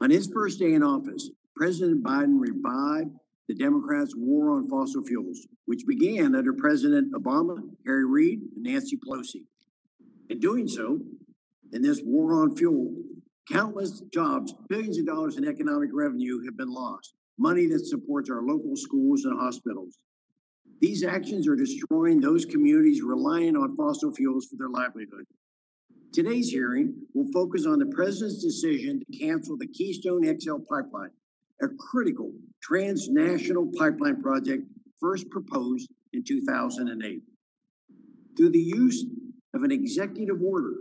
On his first day in office, President Biden revived the Democrats' war on fossil fuels, which began under President Obama, Harry Reid, and Nancy Pelosi. In doing so, in this war on fuel, countless jobs, billions of dollars in economic revenue have been lost, money that supports our local schools and hospitals. These actions are destroying those communities relying on fossil fuels for their livelihood. Today's hearing will focus on the president's decision to cancel the Keystone XL pipeline, a critical transnational pipeline project first proposed in 2008. Through the use of an executive order,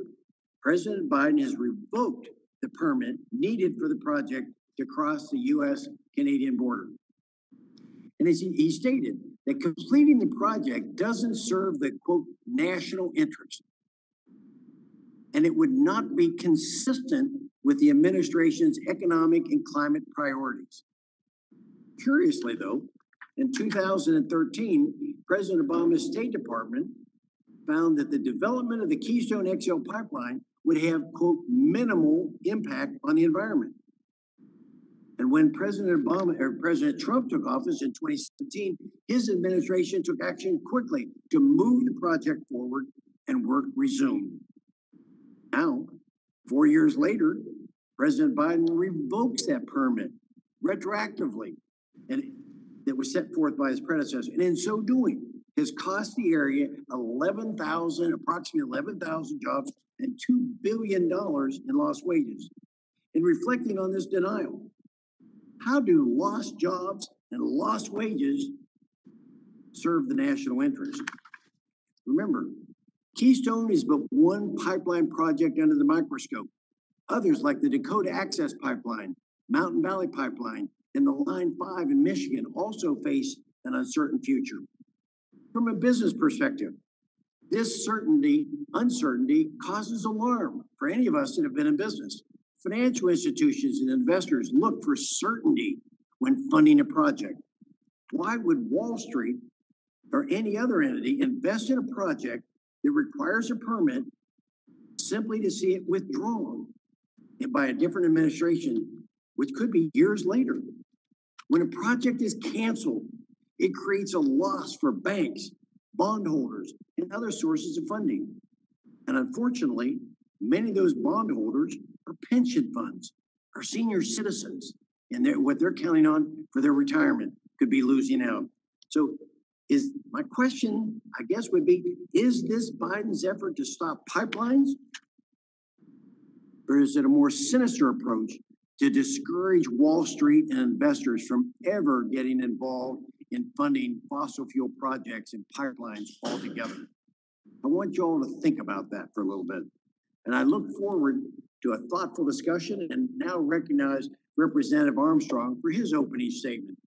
President Biden has revoked the permit needed for the project to cross the U.S.-Canadian border. And as he stated that completing the project doesn't serve the, quote, national interest, and it would not be consistent with the administration's economic and climate priorities. Curiously, though, in 2013, President Obama's State Department found that the development of the Keystone XL pipeline would have, quote, minimal impact on the environment. And when President Trump took office in 2017, his administration took action quickly to move the project forward and work resumed. Now, 4 years later, President Biden revokes that permit retroactively, and that was set forth by his predecessor. And in so doing, has cost the area approximately 11,000 jobs and $2 billion in lost wages. In reflecting on this denial, how do lost jobs and lost wages serve the national interest? Remember, Keystone is but one pipeline project under the microscope. Others, like the Dakota Access Pipeline, Mountain Valley Pipeline, and the Line 5 in Michigan, also face an uncertain future. From a business perspective, this uncertainty causes alarm for any of us that have been in business. Financial institutions and investors look for certainty when funding a project. Why would Wall Street or any other entity invest in a project that requires a permit simply to see it withdrawn by a different administration, which could be years later? When a project is canceled, it creates a loss for banks, bondholders, and other sources of funding. And unfortunately, many of those bondholders are pension funds, are senior citizens, and what they're counting on for their retirement could be losing out. So my question, I guess, would be, is this Biden's effort to stop pipelines? Or is it a more sinister approach to discourage Wall Street and investors from ever getting involved in funding fossil fuel projects and pipelines altogether? I want you all to think about that for a little bit. And I look forward to a thoughtful discussion and now recognize Representative Armstrong for his opening statement.